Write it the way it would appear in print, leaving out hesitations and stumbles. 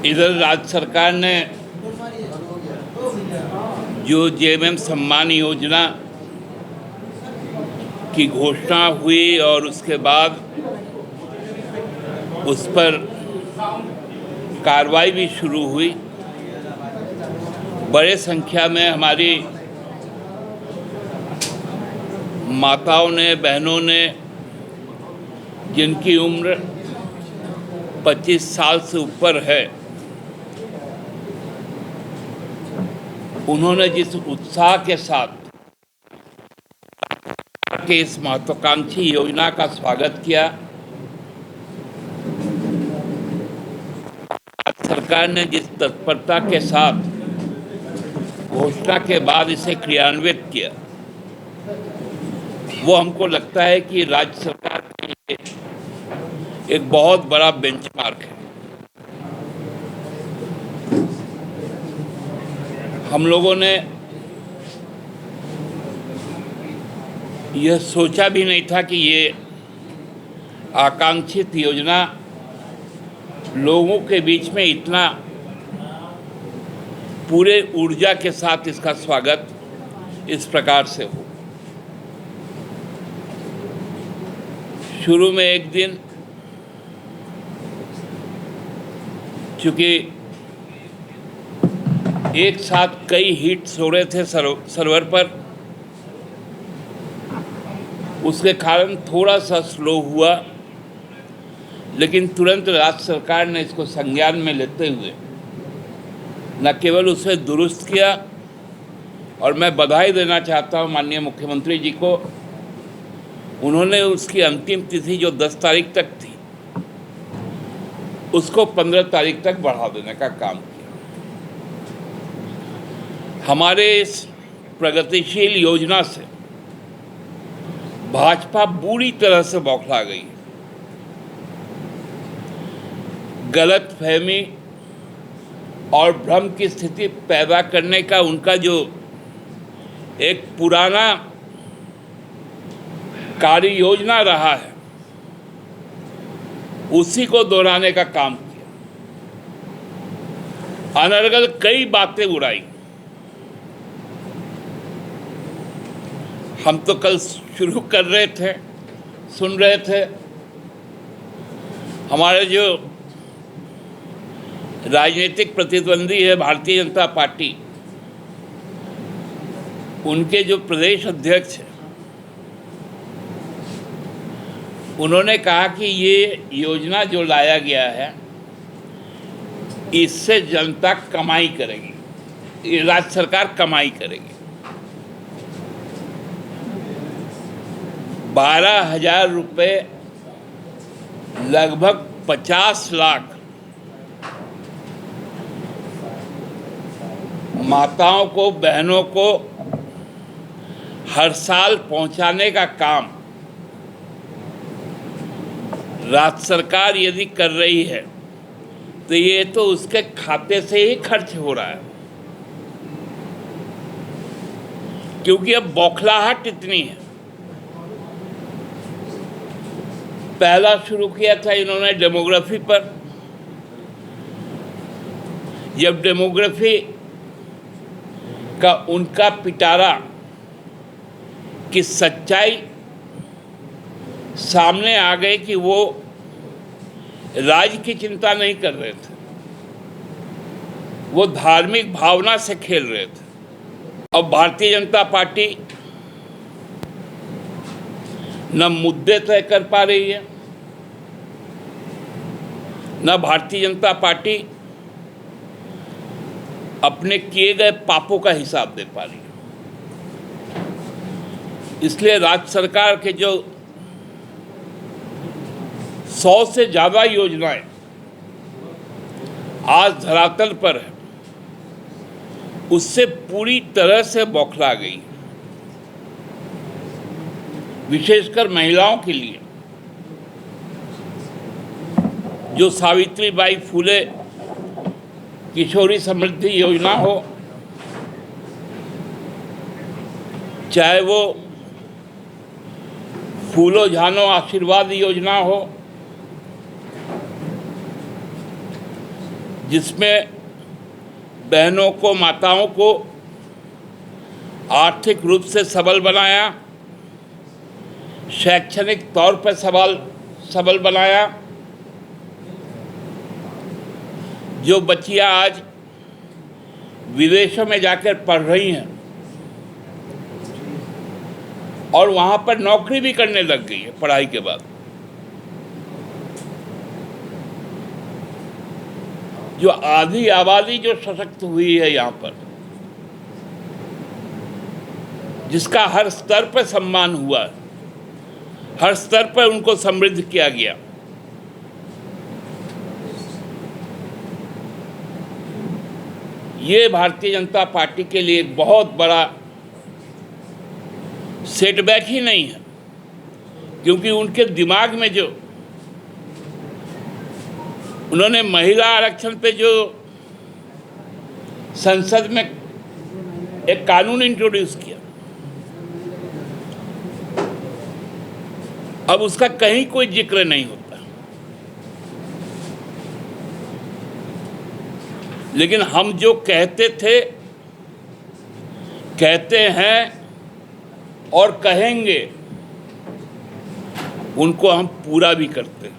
इधर राज्य सरकार ने जो जेएमएम सम्मान योजना की घोषणा हुई और उसके बाद उस पर कार्रवाई भी शुरू हुई। बड़े संख्या में हमारी माताओं ने, बहनों ने, जिनकी उम्र 25 साल से ऊपर है, उन्होंने जिस उत्साह के साथ के इस महत्वाकांक्षी योजना का स्वागत किया, सरकार ने जिस तत्परता के साथ घोषणा के बाद इसे क्रियान्वित किया, वो हमको लगता है कि राज्य सरकार के लिए एक बहुत बड़ा बेंचमार्क है। हम लोगों ने यह सोचा भी नहीं था कि ये आकांक्षित योजना लोगों के बीच में इतना पूरे ऊर्जा के साथ इसका स्वागत इस प्रकार से हो। शुरू में एक दिन चूंकि एक साथ कई हिट्स हो रहे थे सर्वर पर, उसके कारण थोड़ा सा स्लो हुआ, लेकिन तुरंत राज्य सरकार ने इसको संज्ञान में लेते हुए न केवल उसे दुरुस्त किया, और मैं बधाई देना चाहता हूं माननीय मुख्यमंत्री जी को। उन्होंने उसकी अंतिम तिथि जो 10 तारीख तक थी, उसको 15 तारीख तक बढ़ा देने का काम किया। हमारे इस प्रगतिशील योजना से भाजपा बुरी तरह से बौखला गई। गलतफहमी और भ्रम की स्थिति पैदा करने का उनका जो एक पुराना कार्य योजना रहा है, उसी को दोहराने का काम किया। अनर्गल कई बातें उड़ाई। हम तो कल शुरू कर रहे थे, सुन रहे थे, हमारे जो राजनीतिक प्रतिद्वंदी है भारतीय जनता पार्टी, उनके जो प्रदेश अध्यक्ष हैं, उन्होंने कहा कि ये योजना जो लाया गया है, इससे जनता कमाई करेगी, ये राज्य सरकार कमाई करेगी। 12,000 रुपये, लगभग 50 लाख माताओं को, बहनों को हर साल पहुंचाने का काम राज्य सरकार यदि कर रही है, तो ये तो उसके खाते से ही खर्च हो रहा है, क्योंकि अब बौखलाहट इतनी है। पहला शुरू किया था इन्होंने डेमोग्राफी पर। जब डेमोग्राफी का उनका पिटारा की सच्चाई सामने आ गई कि वो राज्य की चिंता नहीं कर रहे थे, वो धार्मिक भावना से खेल रहे थे। अब भारतीय जनता पार्टी न मुद्दे तय कर पा रही है, न भारतीय जनता पार्टी अपने किए गए पापों का हिसाब दे पा रही है। इसलिए राज्य सरकार के जो 100 से ज़्यादा योजनाएं आज धरातल पर है, उससे पूरी तरह से बौखला गई। विशेषकर महिलाओं के लिए जो सावित्रीबाई फुले किशोरी समृद्धि योजना हो, चाहे वो फूलो झानो आशीर्वाद योजना हो, जिसमें बहनों को, माताओं को आर्थिक रूप से सबल बनाया, शैक्षणिक तौर पर सबल बनाया। जो बच्चियां आज विदेशों में जाकर पढ़ रही हैं और वहाँ पर नौकरी भी करने लग गई है पढ़ाई के बाद। जो आधी आबादी जो सशक्त हुई है यहाँ पर, जिसका हर स्तर पर सम्मान हुआ, हर स्तर पर उनको समृद्ध किया गया, ये भारतीय जनता पार्टी के लिए एक बहुत बड़ा सेटबैक ही नहीं है, क्योंकि उनके दिमाग में जो उन्होंने महिला आरक्षण पे जो संसद में एक कानून इंट्रोड्यूस किया, अब उसका कहीं कोई जिक्र नहीं होता। लेकिन हम जो कहते थे, कहते हैं और कहेंगे, उनको हम पूरा भी करते हैं।